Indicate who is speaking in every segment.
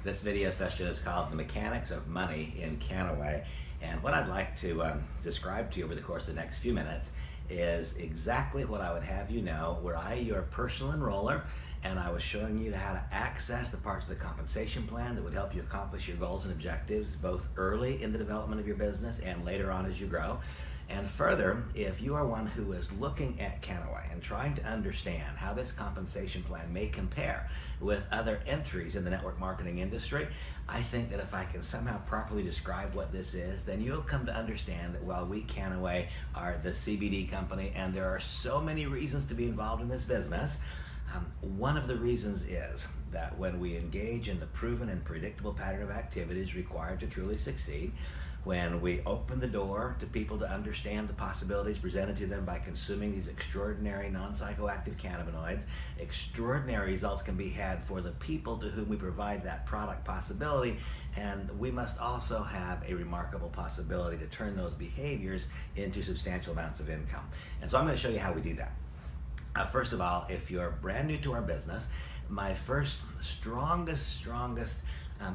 Speaker 1: This video session is called The Mechanics of Money in Kannaway, and what I'd like to describe to you over the course of the next few minutes is exactly what I would have you know were I your personal enroller and I was showing you how to access the parts of the compensation plan that would help you accomplish your goals and objectives both early in the development of your business and later on as you grow. And further, if you are one who is looking at Kannaway and trying to understand how this compensation plan may compare with other entries in the network marketing industry, I think that if I can somehow properly describe what this is, then you'll come to understand that while we Kannaway are the CBD company and there are so many reasons to be involved in this business, one of the reasons is that when we engage in the proven and predictable pattern of activities required to truly succeed, when we open the door to people to understand the possibilities presented to them by consuming these extraordinary non-psychoactive cannabinoids, extraordinary results can be had for the people to whom we provide that product possibility, and we must also have a remarkable possibility to turn those behaviors into substantial amounts of income. And so I'm going to show you how we do that. First of all, if you're brand new to our business, my first strongest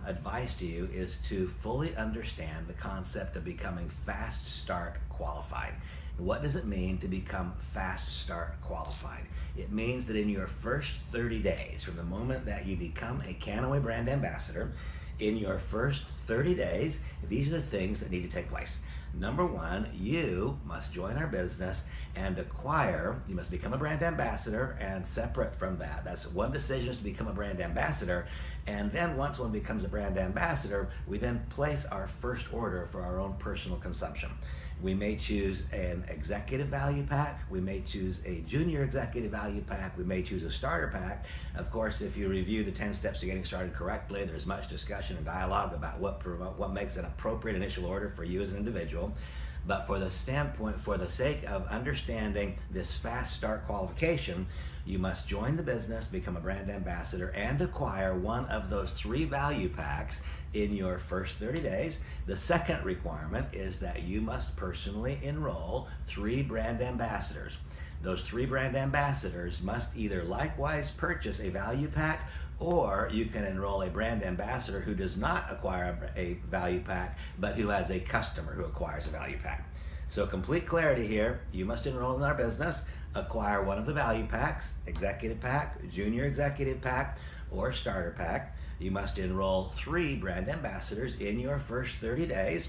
Speaker 1: advice to you is to fully understand the concept of becoming fast start qualified. What does it mean to become fast start qualified? It means that in your first 30 days, from the moment that you become a Kannaway brand ambassador, in your first 30 days, these are the things that need to take place. Number one, you must join our business and acquire, you must become a brand ambassador, and separate from that, that's one decision is to become a brand ambassador, and then once one becomes a brand ambassador, we then place our first order for our own personal consumption. We may choose an executive value pack, we may choose a junior executive value pack, we may choose a starter pack. Of course, if you review the 10 steps to getting started correctly, there's much discussion and dialogue about what makes an appropriate initial order for you as an individual. But for the sake of understanding this fast start qualification, you must join the business, become a brand ambassador, and acquire one of those 3 value packs in your first 30 days. The second requirement is that you must personally enroll 3 brand ambassadors. Those 3 brand ambassadors must either likewise purchase a value pack, or you can enroll a brand ambassador who does not acquire a value pack, but who has a customer who acquires a value pack. So complete clarity here, you must enroll in our business, acquire one of the value packs, executive pack, junior executive pack, or starter pack. You must enroll 3 brand ambassadors in your first 30 days,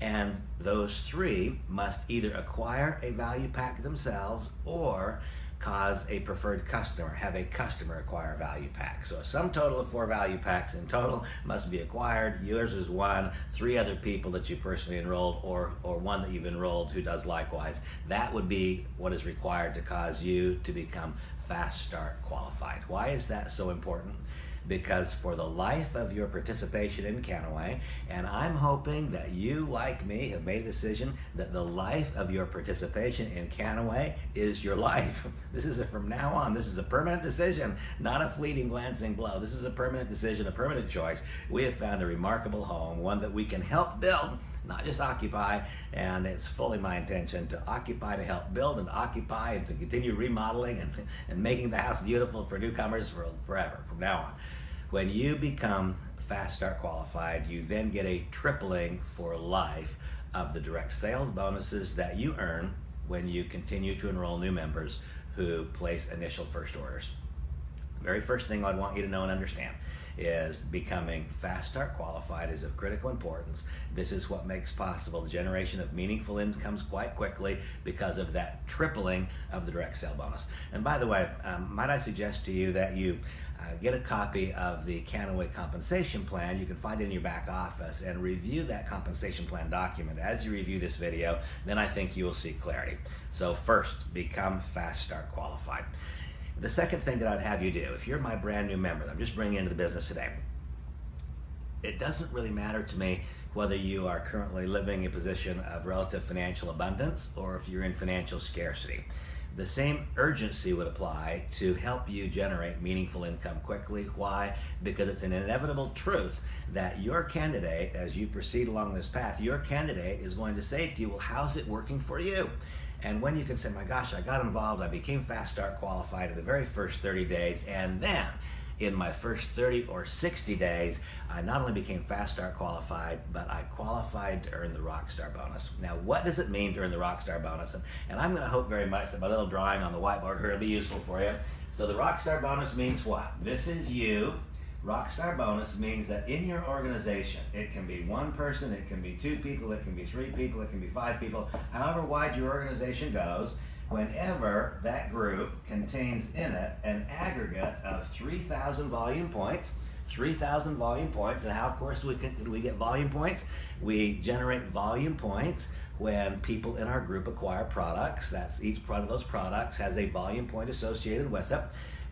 Speaker 1: and those 3 must either acquire a value pack themselves or cause a preferred customer, have a customer acquire a value pack. So a sum total of 4 value packs in total must be acquired. Yours is 1, 3 other people that you personally enrolled, or 1 that you've enrolled who does likewise. That would be what is required to cause you to become fast start qualified. Why is that so important? Because for the life of your participation in Kannaway, and I'm hoping that you, like me, have made a decision that the life of your participation in Kannaway is your life. This is from now on, this is a permanent decision, not a fleeting glancing blow. This is a permanent decision, a permanent choice. We have found a remarkable home, one that we can help build, not just occupy, and it's fully my intention to occupy, to help build, and to occupy, and to continue remodeling and making the house beautiful for newcomers forever, from now on. When you become fast start qualified, you then get a tripling for life of the direct sales bonuses that you earn when you continue to enroll new members who place initial first orders. The very first thing I'd want you to know and understand is becoming fast start qualified is of critical importance. This is what makes possible the generation of meaningful incomes quite quickly because of that tripling of the direct sale bonus. And by the way, might I suggest to you that you get a copy of the Kannaway compensation plan. You can find it in your back office and review that compensation plan document. As you review this video, then I think you will see clarity. So first, become fast start qualified. The second thing that I'd have you do, if you're my brand new member that I'm just bringing into the business today, it doesn't really matter to me whether you are currently living a position of relative financial abundance or if you're in financial scarcity. The same urgency would apply to help you generate meaningful income quickly. Why? Because it's an inevitable truth that your candidate, as you proceed along this path, your candidate is going to say to you, well, how's it working for you? And when you can say, my gosh, I got involved, I became fast start qualified in the very first 30 days, and then in my first 30 or 60 days, I not only became Fast Start qualified, but I qualified to earn the Rockstar bonus. Now, what does it mean to earn the Rockstar bonus? And I'm going to hope very much that my little drawing on the whiteboard here will be useful for you. So the Rockstar bonus means what? This is you. Rockstar bonus means that in your organization, it can be one person, it can be two people, it can be three people, it can be five people, however wide your organization goes, whenever that group contains in it an aggregate of 3,000 volume points. 3,000 volume points. And how, of course, do we get volume points? We generate volume points when people in our group acquire products. That's each part of those products has a volume point associated with it.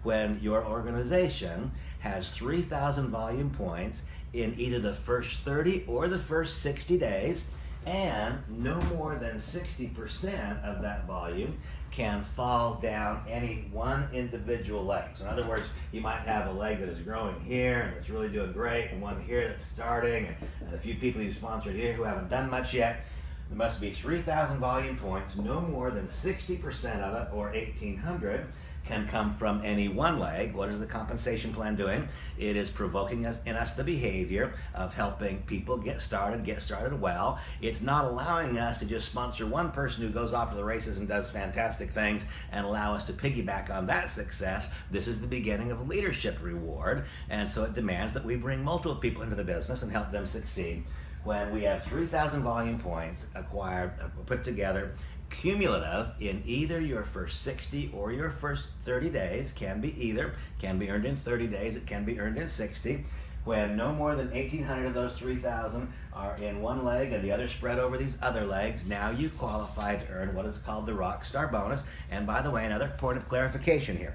Speaker 1: When your organization has 3,000 volume points in either the first 30 or the first 60 days, and no more than 60% of that volume can fall down any one individual leg. So in other words, you might have a leg that is growing here and it's really doing great, and one here that's starting, and a few people you've sponsored here who haven't done much yet. There must be 3,000 volume points, no more than 60% of it, or 1,800, can come from any one leg. What is the compensation plan doing? It is provoking in us the behavior of helping people get started well. It's not allowing us to just sponsor one person who goes off to the races and does fantastic things and allow us to piggyback on that success. This is the beginning of leadership reward, and so it demands that we bring multiple people into the business and help them succeed. When we have 3,000 volume points acquired, put together, cumulative in either your first 60 or your first 30 days, can be either, can be earned in 30 days, it can be earned in 60. When no more than 1,800 of those 3,000 are in one leg and the other spread over these other legs, now you qualify to earn what is called the Rockstar bonus. And by the way, another point of clarification here.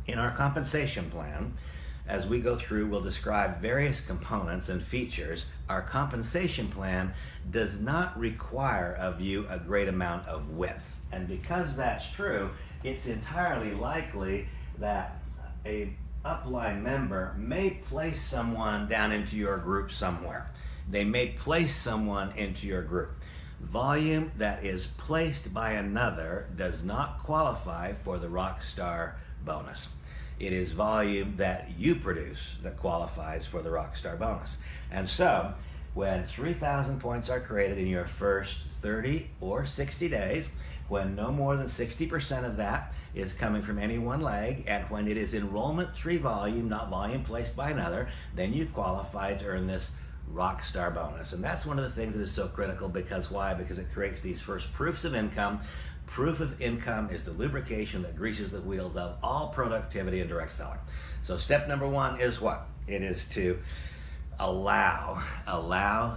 Speaker 1: In our compensation plan, as we go through, we'll describe various components and features. Our compensation plan does not require of you a great amount of width. And because that's true, it's entirely likely that a upline member may place someone down into your group somewhere. They may place someone into your group. Volume that is placed by another does not qualify for the Rockstar bonus. It is volume that you produce that qualifies for the Rockstar bonus. And so, when 3,000 points are created in your first 30 or 60 days, when no more than 60% of that is coming from any one leg, and when it is enrollment tree volume, not volume placed by another, then you qualify to earn this Rockstar bonus. And that's one of the things that is so critical. Because why? Because it creates these first proofs of income. Proof of income is the lubrication that greases the wheels of all productivity and direct selling. So step number one is what? It is to allow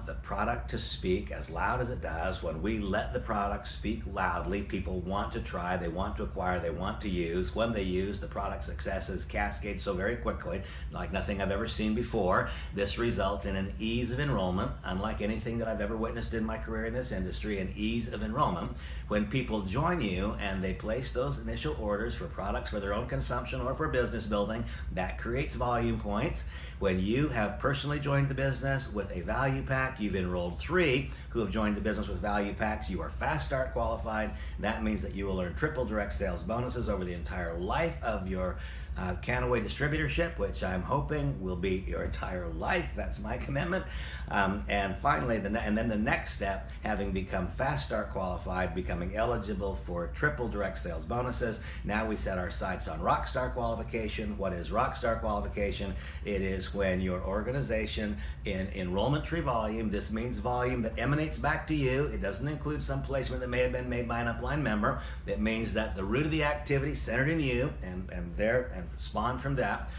Speaker 1: the product to speak as loud as it does. When we let the product speak loudly, people want to try, they want to acquire, they want to use. When they use, the product successes cascade so very quickly, like nothing I've ever seen before. This results in an ease of enrollment, unlike anything that I've ever witnessed in my career in this industry, an ease of enrollment. When people join you and they place those initial orders for products for their own consumption or for business building, that creates volume points. When you have personally joined the business with a value pack, you've enrolled 3 who have joined the business with value packs, you are Fast Start qualified. That means that you will earn triple direct sales bonuses over the entire life of your Kannaway distributorship, which I'm hoping will be your entire life. That's my commitment. And finally, and then the next step, having become Fast Start qualified, becoming eligible for triple direct sales bonuses. Now we set our sights on Rockstar qualification. What is Rockstar qualification? It is when your organization in enrollment tree volume, this means volume that emanates back to you. It doesn't include some placement that may have been made by an upline member. It means that the root of the activity centered in you and spawned from that.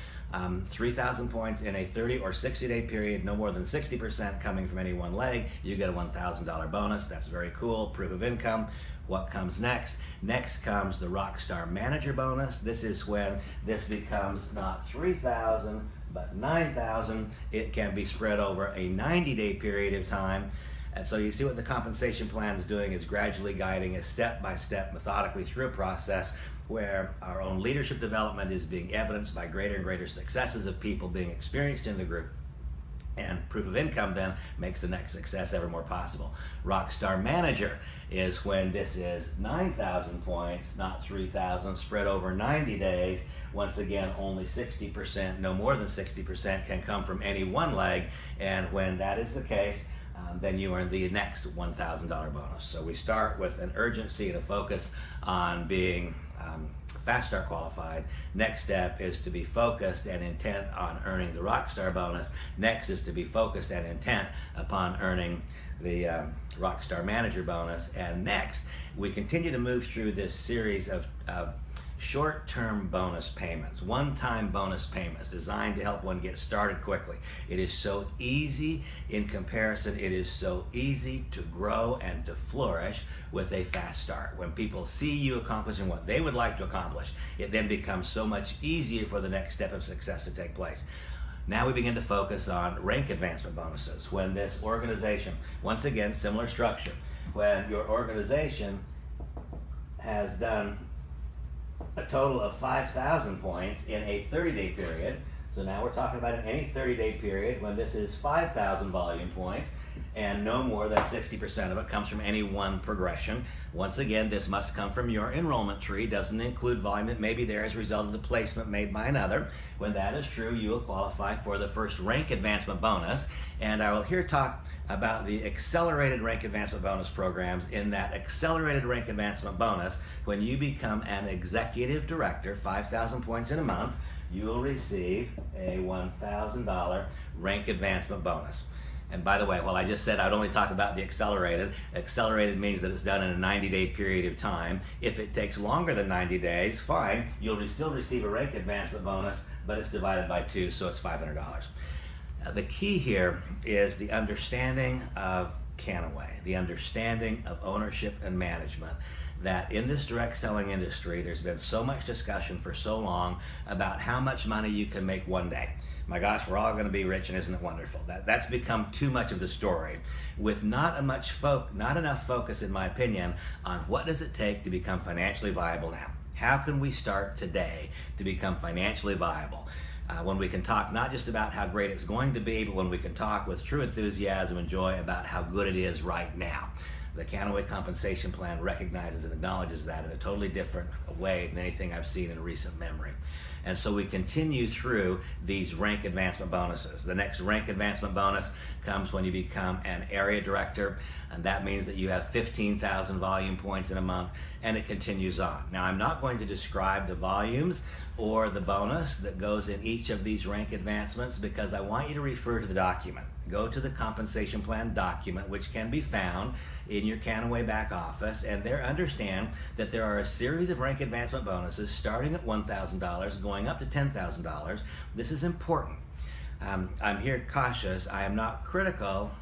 Speaker 1: 3,000 points in a 30 or 60-day period, no more than 60% coming from any one leg, you get a $1,000 bonus. That's very cool. Proof of income. What comes next? Next comes the Rockstar Manager bonus. This is when this becomes not 3,000 but 9,000. It can be spread over a 90-day period of time. And so you see what the compensation plan is doing is gradually guiding us step by step, methodically through a process where our own leadership development is being evidenced by greater and greater successes of people being experienced in the group. And proof of income then makes the next success ever more possible. Rockstar Manager is when this is 9,000 points, not 3,000, spread over 90 days. Once again, only 60%, no more than 60% can come from any one leg. And when that is the case, then you earn the next $1,000 bonus. So we start with an urgency and a focus on being Fast Start qualified. Next step is to be focused and intent on earning the Rockstar bonus. Next is to be focused and intent upon earning the Rockstar Manager bonus. And next, we continue to move through this series of short-term bonus payments, one-time bonus payments designed to help one get started quickly. It is so easy in comparison. It is so easy to grow and to flourish with a fast start. When people see you accomplishing what they would like to accomplish, it then becomes so much easier for the next step of success to take place. Now we begin to focus on rank advancement bonuses. When this organization, once again, similar structure, when your organization has done a total of 5,000 points in a 30-day period. So now we're talking about in any 30-day period when this is 5,000 volume points and no more than 60% of it comes from any one progression. Once again, this must come from your enrollment tree. Doesn't include volume that may be there as a result of the placement made by another. When that is true, you will qualify for the first rank advancement bonus. And I will here talk about the accelerated rank advancement bonus programs. In that accelerated rank advancement bonus, when you become an executive director, 5,000 points in a month, you will receive a $1,000 rank advancement bonus. And by the way, while I just said I'd only talk about the accelerated means that it's done in a 90-day period of time. If it takes longer than 90 days, fine, you'll still receive a rank advancement bonus, but it's divided by 2, so it's $500. The key here is the understanding of Kannaway, the understanding of ownership and management, that in this direct selling industry, there's been so much discussion for so long about how much money you can make one day. My gosh, we're all going to be rich, and isn't it wonderful? That's become too much of the story, with not enough focus, in my opinion, on what does it take to become financially viable now. How can we start today to become financially viable? When we can talk not just about how great it's going to be, but when we can talk with true enthusiasm and joy about how good it is right now. The Kannaway compensation plan recognizes and acknowledges that in a totally different way than anything I've seen in recent memory. And so we continue through these rank advancement bonuses. The next rank advancement bonus comes when you become an area director, and that means that you have 15,000 volume points in a month, and it continues on. Now, I'm not going to describe the volumes or the bonus that goes in each of these rank advancements because I want you to refer to the document. Go to the compensation plan document, which can be found in your Kannaway back office, and there understand that there are a series of rank advancement bonuses starting at $1,000, going up to $10,000. This is important. I'm here cautious. I am not critical,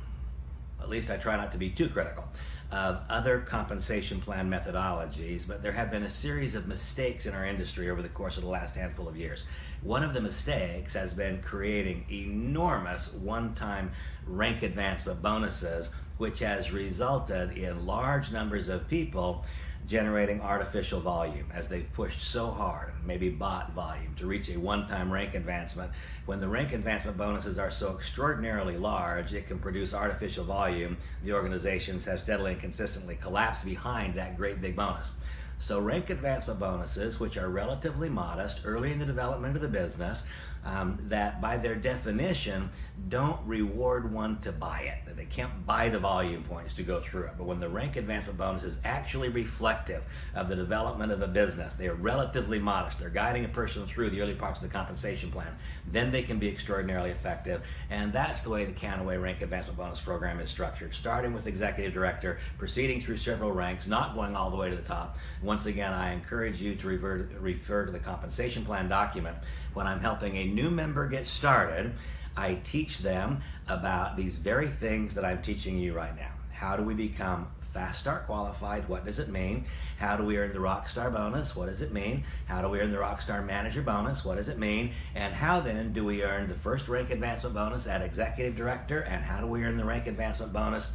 Speaker 1: at least I try not to be too critical, of other compensation plan methodologies, but there have been a series of mistakes in our industry over the course of the last handful of years. One of the mistakes has been creating enormous one-time rank advancement bonuses, which has resulted in large numbers of people generating artificial volume as they've pushed so hard, maybe bought volume, to reach a one-time rank advancement. When the rank advancement bonuses are so extraordinarily large, it can produce artificial volume. The organizations have steadily and consistently collapsed behind that great big bonus. So rank advancement bonuses, which are relatively modest early in the development of the business, that by their definition don't reward one to buy it, that they can't buy the volume points to go through it. But when the rank advancement bonus is actually reflective of the development of a business, they are relatively modest, they're guiding a person through the early parts of the compensation plan, then they can be extraordinarily effective. And that's the way the Kannaway rank advancement bonus program is structured, starting with executive director, proceeding through several ranks, not going all the way to the top. Once again, I encourage you to refer to the compensation plan document. When I'm helping a new member get started, I teach them about these very things that I'm teaching you right now. How do we become Fast Start qualified? What does it mean? How do we earn the Rockstar bonus? What does it mean? How do we earn the Rockstar Manager bonus? What does it mean? And how then do we earn the first rank advancement bonus at Executive Director? And how do we earn the rank advancement bonus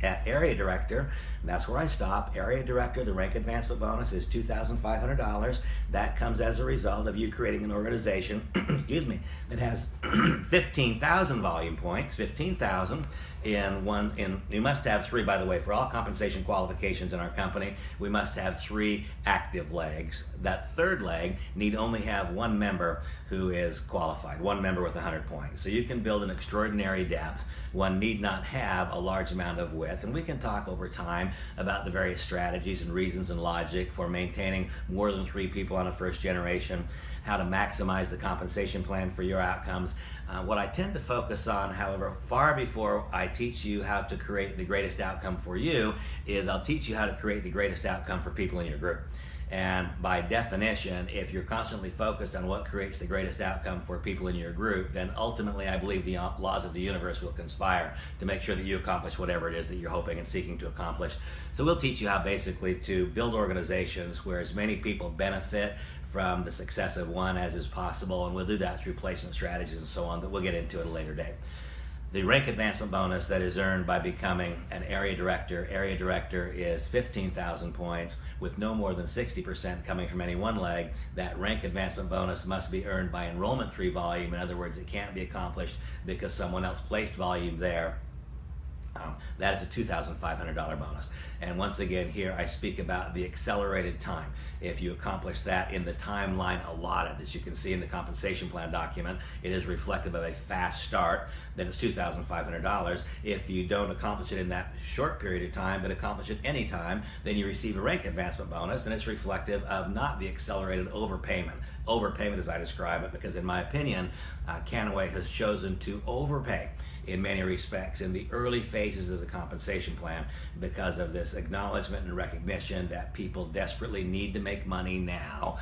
Speaker 1: At Area Director, that's where I stop. Area Director, the rank advancement bonus is $2,500. That comes as a result of you creating an organization, excuse me, that has 15,000 volume points, 15,000 you must have 3, by the way, for all compensation qualifications in our company, we must have 3 active legs. That third leg need only have 1 member who is qualified, 1 member with 100 points. So you can build an extraordinary depth. One need not have a large amount of width, and we can talk over time about the various strategies and reasons and logic for maintaining more than 3 people on a first generation, how to maximize the compensation plan for your outcomes. What I tend to focus on, however, far before I teach you how to create the greatest outcome for you, is I'll teach you how to create the greatest outcome for people in your group. And by definition, if you're constantly focused on what creates the greatest outcome for people in your group, then ultimately I believe the laws of the universe will conspire to make sure that you accomplish whatever it is that you're hoping and seeking to accomplish. So we'll teach you how basically to build organizations where as many people benefit from the success of one as is possible, and we'll do that through placement strategies and so on that we'll get into at a later date. The rank advancement bonus that is earned by becoming an area director is 15,000 points with no more than 60% coming from any one leg. That rank advancement bonus must be earned by enrollment tree volume. In other words, it can't be accomplished because someone else placed volume there. That is a $2,500 bonus. And once again, here I speak about the accelerated time. If you accomplish that in the timeline allotted, as you can see in the compensation plan document, it is reflective of a fast start, then it's $2,500. If you don't accomplish it in that short period of time, but accomplish it any time, then you receive a rank advancement bonus, and it's reflective of not the accelerated overpayment. Overpayment as I describe it, because in my opinion, Kannaway has chosen to overpay in many respects in the early phases of the compensation plan because of this acknowledgement and recognition that people desperately need to make money now.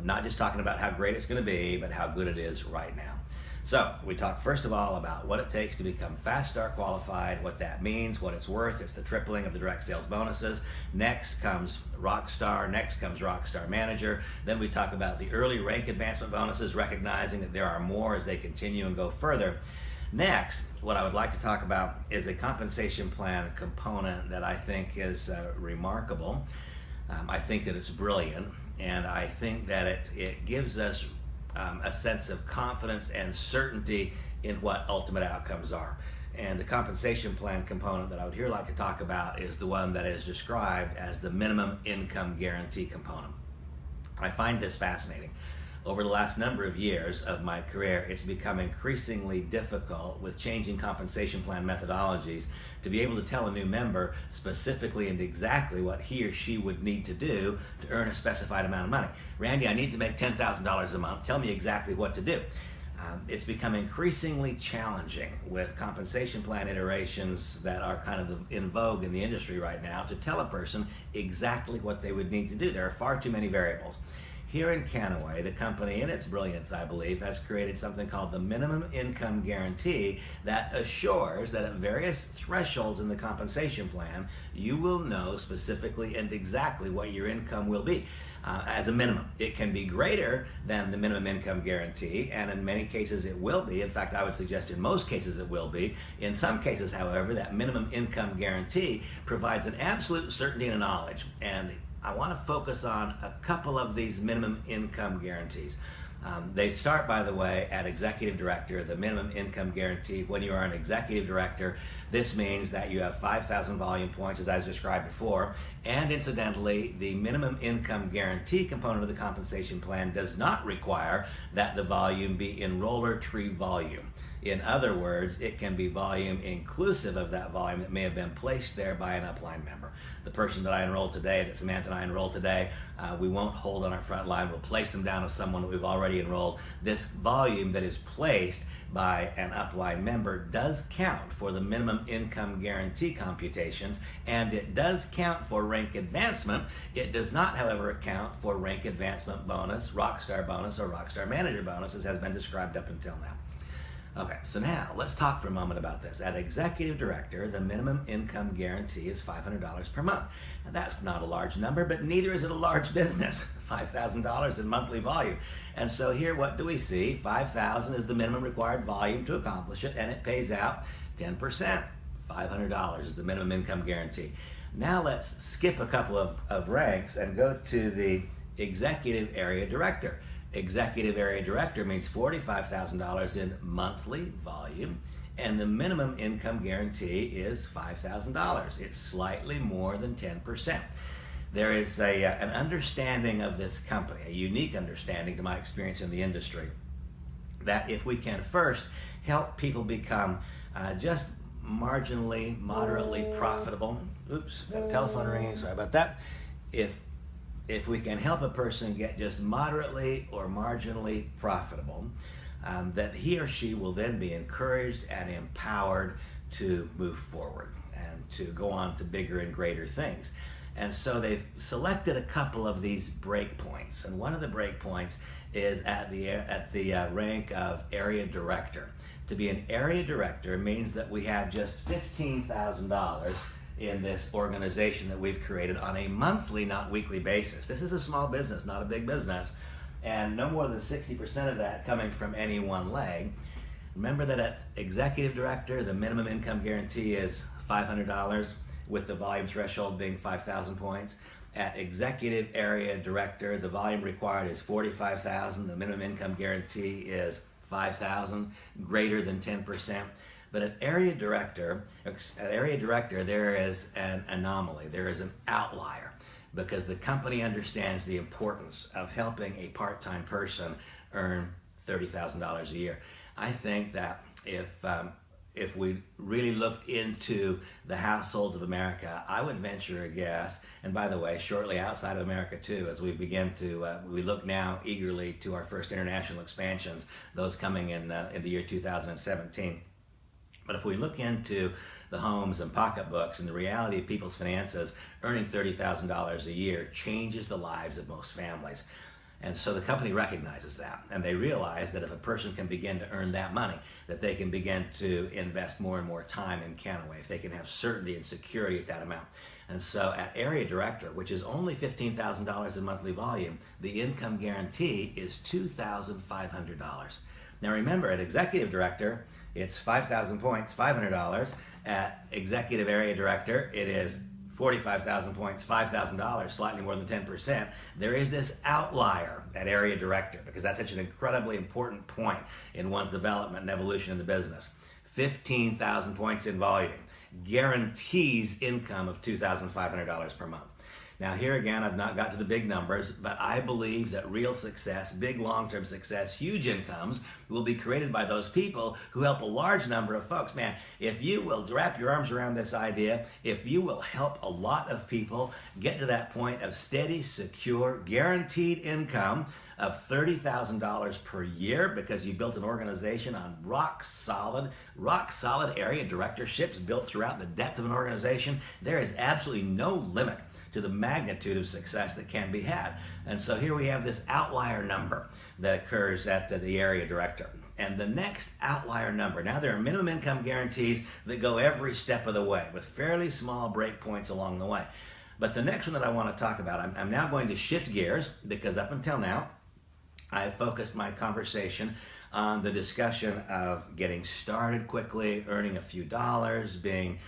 Speaker 1: Not just talking about how great it's going to be, but how good it is right now. So we talk first of all about what it takes to become Fast Start qualified, what that means, what it's worth. It's the tripling of the direct sales bonuses. Next comes Rockstar, next comes Rockstar Manager. Then we talk about the early rank advancement bonuses, recognizing that there are more as they continue and go further. Next, what I would like to talk about is a compensation plan component that I think is remarkable. I think that it's brilliant, and I think that it gives us a sense of confidence and certainty in what ultimate outcomes are. And the compensation plan component that I would here like to talk about is the one that is described as the minimum income guarantee component. I find this fascinating. Over the last number of years of my career, it's become increasingly difficult with changing compensation plan methodologies to be able to tell a new member specifically and exactly what he or she would need to do to earn a specified amount of money. Randy, I need to make $10,000 a month. Tell me exactly what to do. It's become increasingly challenging with compensation plan iterations that are kind of in vogue in the industry right now to tell a person exactly what they would need to do. There are far too many variables. Here in Kannaway, the company, in its brilliance, I believe, has created something called the minimum income guarantee that assures that at various thresholds in the compensation plan, you will know specifically and exactly what your income will be. As a minimum, it can be greater than the minimum income guarantee, and in many cases it will be. In fact, I would suggest in most cases it will be. In some cases, however, that minimum income guarantee provides an absolute certainty and knowledge. And I want to focus on a couple of these minimum income guarantees. They start, by the way, at executive director, the minimum income guarantee. When you are an executive director, this means that you have 5,000 volume points, as I described before, and incidentally, the minimum income guarantee component of the compensation plan does not require that the volume be enroller tree volume. In other words, it can be volume inclusive of that volume that may have been placed there by an upline member. The person that I enrolled today, that Samantha and I enrolled today, we won't hold on our front line. We'll place them down with someone that we've already enrolled. This volume that is placed by an upline member does count for the minimum income guarantee computations, and it does count for rank advancement. It does not, however, account for rank advancement bonus, Rockstar bonus, or Rockstar Manager bonus, as has been described up until now. Okay, so now let's talk for a moment about this. At executive director, the minimum income guarantee is $500 per month. Now that's not a large number, but neither is it a large business. $5,000 in monthly volume. And so here, what do we see? $5,000 is the minimum required volume to accomplish it, and it pays out 10%. $500 is the minimum income guarantee. Now let's skip a couple of ranks and go to the executive area director. Executive area director means $45,000 in monthly volume, and the minimum income guarantee is $5,000. It's slightly more than 10%. There is an understanding of this company, a unique understanding to my experience in the industry, that if we can first help people become just marginally, moderately profitable. Oops, got a telephone ringing, sorry about that. If we can help a person get just moderately or marginally profitable, that he or she will then be encouraged and empowered to move forward and to go on to bigger and greater things. And so they've selected a couple of these break points, and one of the break points is at the rank of area director. To be an area director means that we have just $15,000 in this organization that we've created on a monthly, not weekly basis. This is a small business, not a big business, and no more than 60% of that coming from any one leg. Remember that at executive director, the minimum income guarantee is $500, with the volume threshold being 5,000 points. At executive area director, the volume required is 45,000. The minimum income guarantee is 5,000, greater than 10%. But at area director, there is an anomaly. There is an outlier, because the company understands the importance of helping a part-time person earn $30,000 a year. I think that if we really looked into the households of America, I would venture a guess, and by the way, shortly outside of America too, as we begin to, we look now eagerly to our first international expansions, those coming in the year 2017. But if we look into the homes and pocketbooks and the reality of people's finances, earning $30,000 a year changes the lives of most families. And so the company recognizes that, and they realize that if a person can begin to earn that money, that they can begin to invest more and more time in Kannaway, if they can have certainty and security at that amount. And so at area director, which is only $15,000 in monthly volume, the income guarantee is $2,500. Now remember, at executive director, it's 5,000 points, $500. At executive area director, it is 45,000 points, $5,000, slightly more than 10%. There is this outlier at area director, because that's such an incredibly important point in one's development and evolution in the business. 15,000 points in volume guarantees income of $2,500 per month. Now here again, I've not got to the big numbers, but I believe that real success, big long-term success, huge incomes will be created by those people who help a large number of folks. Man, if you will wrap your arms around this idea, if you will help a lot of people get to that point of steady, secure, guaranteed income of $30,000 per year, because you built an organization on rock solid area directorships built throughout the depth of an organization, there is absolutely no limit to the magnitude of success that can be had. And so here we have this outlier number that occurs at the area director. And the next outlier number, now there are minimum income guarantees that go every step of the way with fairly small breakpoints along the way. But the next one that I want to talk about, I'm now going to shift gears, because up until now, I focused my conversation on the discussion of getting started quickly, earning a few dollars, being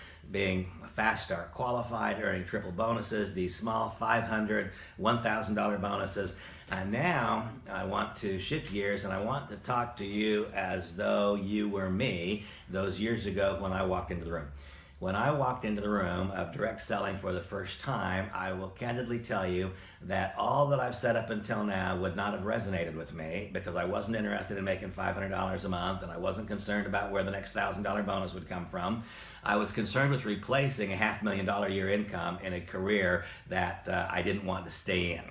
Speaker 1: fast start qualified, earning triple bonuses, these small $500, $1,000 bonuses. And now I want to shift gears, and I want to talk to you as though you were me those years ago when I walked into the room. When I walked into the room of direct selling for the first time, I will candidly tell you that all that I've said up until now would not have resonated with me, because I wasn't interested in making $500 a month, and I wasn't concerned about where the next $1,000 bonus would come from. I was concerned with replacing a $500,000 a year income in a career that I didn't want to stay in.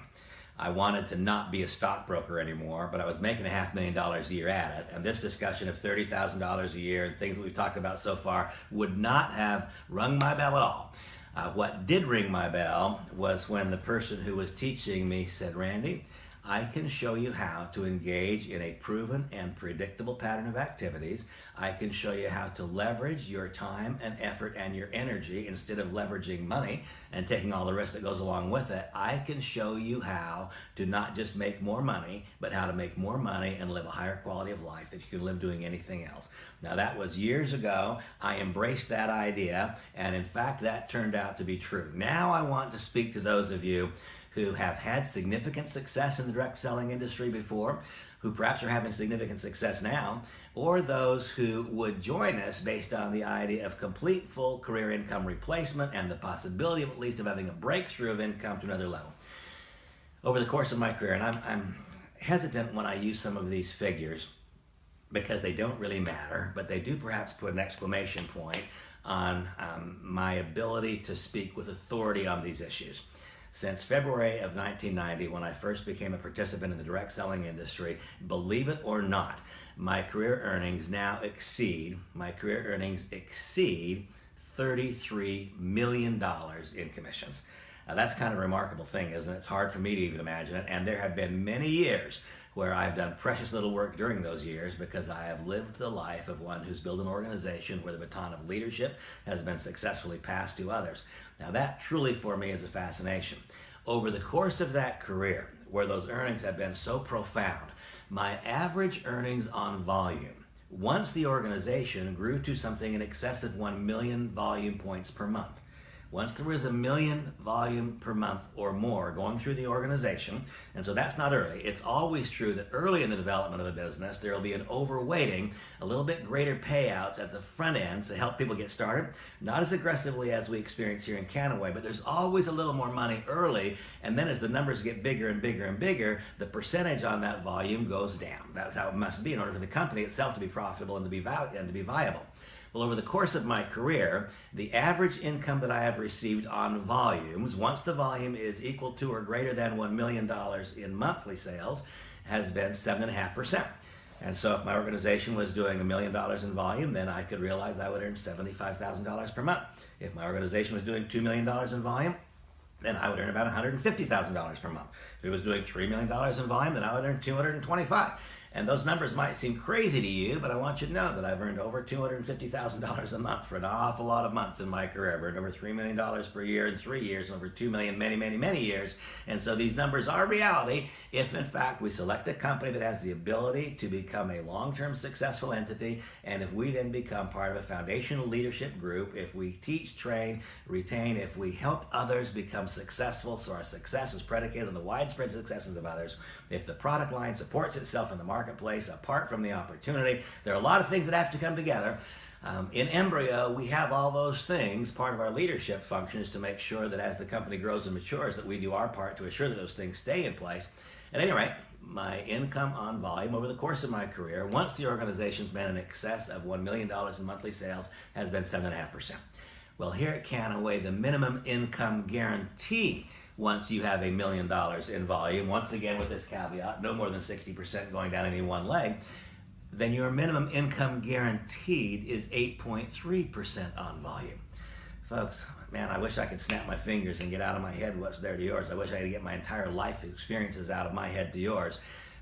Speaker 1: I wanted to not be a stockbroker anymore, but I was making a $500,000 a year at it. And this discussion of $30,000 a year and things that we've talked about so far would not have rung my bell at all. What did ring my bell was when the person who was teaching me said, "Randy, I can show you how to engage in a proven and predictable pattern of activities. I can show you how to leverage your time and effort and your energy instead of leveraging money and taking all the risk that goes along with it. I can show you how to not just make more money, but how to make more money and live a higher quality of life that you can live doing anything else. Now, that was years ago. I embraced that idea, and in fact, that turned out to be true. Now I want to speak to those of you who have had significant success in the direct selling industry before, who perhaps are having significant success now, or those who would join us based on the idea of complete full career income replacement and the possibility of at least of having a breakthrough of income to another level. Over the course of my career, and I'm hesitant when I use some of these figures because they don't really matter, but they do perhaps put an exclamation point on my ability to speak with authority on these issues. Since February of 1990, when I first became a participant in the direct selling industry, believe it or not, my career earnings now exceed $33 million in commissions. Now, that's kind of a remarkable thing, isn't it? It's hard for me to even imagine it. And there have been many years where I've done precious little work during those years because I have lived the life of one who's built an organization where the baton of leadership has been successfully passed to others. Now, that truly for me is a fascination. Over the course of that career, where those earnings have been so profound, my average earnings on volume, once the organization grew to something in excess of 1 million volume points per month, once there was 1 million volume per month or more going through the organization, and so that's not early. It's always true that early in the development of a business, there will be an overweighting, a little bit greater payouts at the front end to help people get started. Not as aggressively as we experience here in Kannaway, but there's always a little more money early, and then as the numbers get bigger and bigger and bigger, the percentage on that volume goes down. That's how it must be in order for the company itself to be profitable and to be viable. Well, over the course of my career, the average income that I have received on volumes, once the volume is equal to or greater than $1 million in monthly sales, has been 7.5%. And so if my organization was doing $1 million in volume, then I could realize I would earn $75,000 per month. If my organization was doing $2 million in volume, then I would earn about $150,000 per month. If it was doing $3 million in volume, then I would earn $225,000. And those numbers might seem crazy to you, but I want you to know that I've earned over $250,000 a month for an awful lot of months in my career. I've earned over $3 million per year in 3 years, over $2 million many years. And so these numbers are reality if, in fact, we select a company that has the ability to become a long-term successful entity, and if we then become part of a foundational leadership group, if we teach, train, retain, if we help others become successful, so our success is predicated on the widespread successes of others, if the product line supports itself in the marketplace apart from the opportunity. There are a lot of things that have to come together. In embryo, we have all those things. Part of our leadership function is to make sure that as the company grows and matures, that we do our part to assure that those things stay in place. At any rate, my income on volume over the course of my career, once the organization's been in excess of $1 million in monthly sales, has been 7.5%. Well, here at Kannaway, the minimum income guarantee once you have $1 million in volume, once again with this caveat, no more than 60% going down any one leg, then your minimum income guaranteed is 8.3% on volume. Folks, man, I wish I could snap my fingers and get out of my head what's there to yours. I wish I could get my entire life experiences out of my head to yours.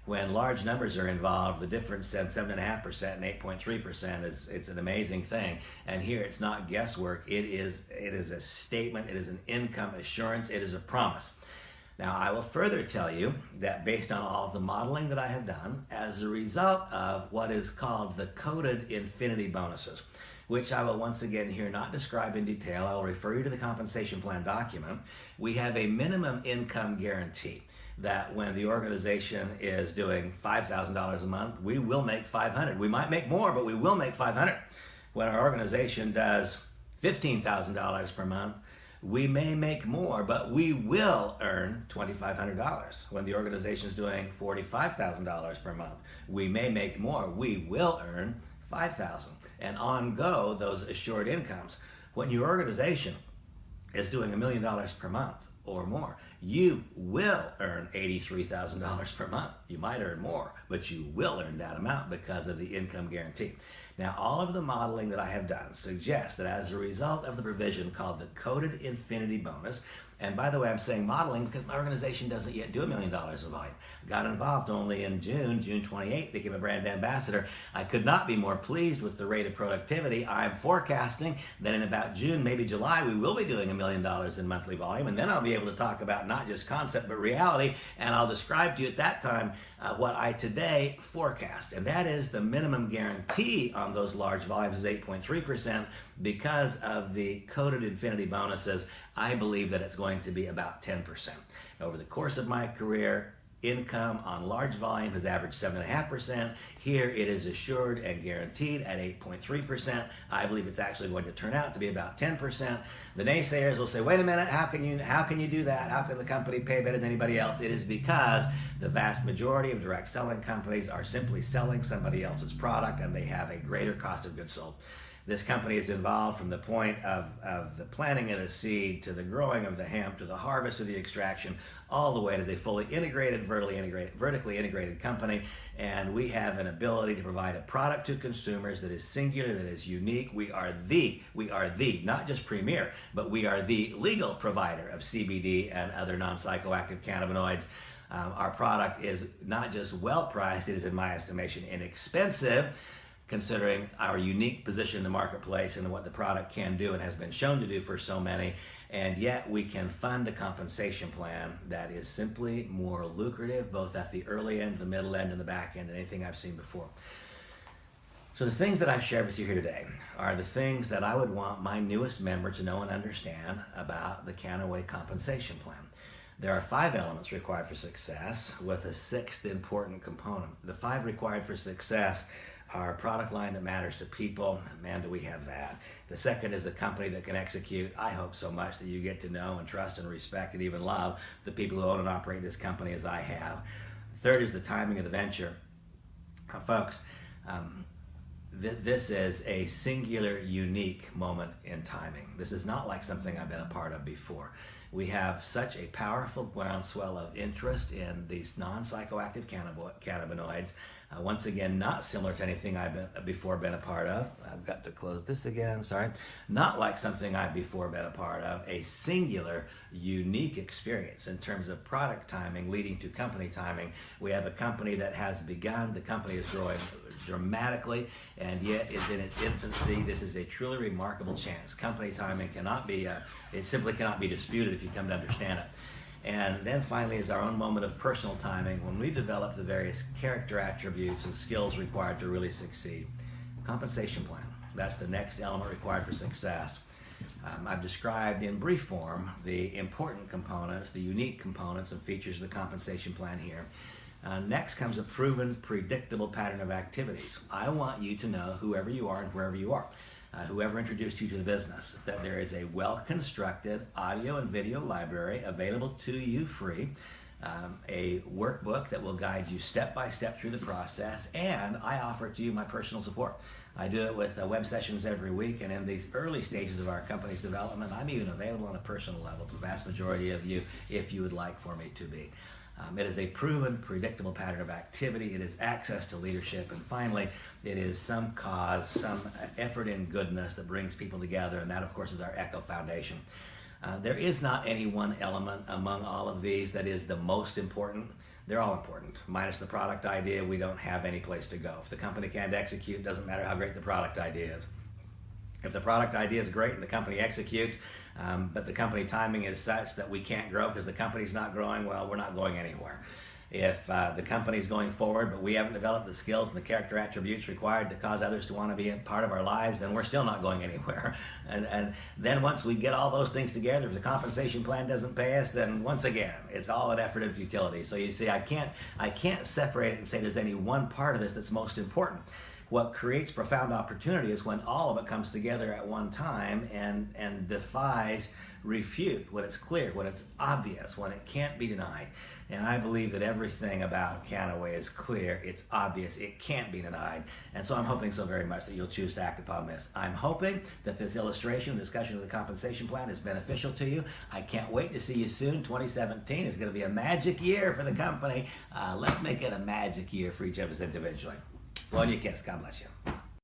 Speaker 1: When large numbers are involved, the difference in 7.5% and 8.3% it's an amazing thing. And here it's not guesswork. It is a statement. It is an income assurance. It is a promise. Now, I will further tell you that based on all of the modeling that I have done, as a result of what is called the coded infinity bonuses, which I will once again here not describe in detail. I will refer you to the compensation plan document. We have a minimum income guarantee that when the organization is doing $5,000 a month, we will make $500. We might make more, but we will make $500. When our organization does $15,000 per month, we may make more, but we will earn $2,500. When the organization is doing $45,000 per month, we may make more. We will earn $5,000. And on go, those assured incomes. When your organization is doing $1 million per month or more, you will earn $83,000 per month. You might earn more, but you will earn that amount because of the income guarantee. Now, all of the modeling that I have done suggests that as a result of the provision called the Coded Infinity Bonus, and by the way, I'm saying modeling because my organization doesn't yet do $1 million of volume. Got involved only in June 28th, became a brand ambassador. I could not be more pleased with the rate of productivity. I'm forecasting that in about June, maybe July, we will be doing $1 million in monthly volume, and then I'll be able to talk about not just concept, but reality, and I'll describe to you at that time what I today forecast, and that is the minimum guarantee on those large volumes is 8.3%. Because of the Coded Infinity bonuses, I believe that it's going to be about 10%. Over the course of my career, income on large volume has averaged 7.5%. Here it is assured and guaranteed at 8.3%. I believe it's actually going to turn out to be about 10%. The naysayers will say, wait a minute, how can you do that? How can the company pay better than anybody else? It is because the vast majority of direct selling companies are simply selling somebody else's product and they have a greater cost of goods sold. This company is involved from the point of the planting of the seed to the growing of the hemp to the harvest of the extraction, all the way. It is a fully integrated, vertically integrated company, and we have an ability to provide a product to consumers that is singular, that is unique. We are the, not just premier, but we are the legal provider of CBD and other non-psychoactive cannabinoids. Our product is not just well priced, it is, in my estimation, inexpensive, considering our unique position in the marketplace and what the product can do and has been shown to do for so many, and yet we can fund a compensation plan that is simply more lucrative both at the early end, the middle end, and the back end than anything I've seen before. So the things that I've shared with you here today are the things that I would want my newest member to know and understand about the Kannaway compensation plan. There are 5 elements required for success with a 6th important component. The 5 required for success are a product line that matters to people. Man, do we have that. The second is a company that can execute. I hope so much that you get to know and trust and respect and even love the people who own and operate this company as I have. Third is the timing of the venture. Folks, this is a singular, unique moment in timing. This is not like something I've been a part of before. We have such a powerful groundswell of interest in these non-psychoactive cannabinoids. Once again, not similar to anything I've before been a part of. I've got to close this again, sorry. Not like something I've before been a part of. A singular, unique experience in terms of product timing leading to company timing. We have a company that has begun. The company is growing dramatically and yet is in its infancy. This is a truly remarkable chance. Company timing cannot be, it simply cannot be disputed if you come to understand it. And then finally is our own moment of personal timing when we develop the various character attributes and skills required to really succeed. Compensation plan, that's the next element required for success. I've described in brief form the important components, the unique components and features of the compensation plan here. Next comes a proven, predictable pattern of activities. I want you to know, whoever you are and wherever you are, whoever introduced you to the business, that there is a well-constructed audio and video library available to you free, a workbook that will guide you step by step through the process, and I offer to you my personal support. I do it with web sessions every week, and in these early stages of our company's development, I'm even available on a personal level to the vast majority of you if you would like for me to be. It is a proven, predictable pattern of activity. It is access to leadership. And finally, it is some cause, some effort in goodness that brings people together. And that, of course, is our ECHO Foundation. There is not any one element among all of these that is the most important. They're all important. Minus the product idea, we don't have any place to go. If the company can't execute, it doesn't matter how great the product idea is. If the product idea is great and the company executes, but the company timing is such that we can't grow because the company's not growing, well, we're not going anywhere. If the company's going forward, but we haven't developed the skills and the character attributes required to cause others to want to be a part of our lives, then we're still not going anywhere. And then once we get all those things together, if the compensation plan doesn't pay us, then once again, it's all an effort and futility. So you see, I can't separate it and say there's any one part of this that's most important. What creates profound opportunity is when all of it comes together at one time and defies refute, when it's clear, when it's obvious, when it can't be denied. and I believe that everything about Kannaway is clear, it's obvious, it can't be denied, and so I'm hoping so very much that you'll choose to act upon this. I'm hoping that this illustration, discussion of the compensation plan is beneficial to you. I can't wait to see you soon. 2017 is going to be a magic year for the company. Let's make it a magic year for each of us individually. Blow you a kiss. God bless you.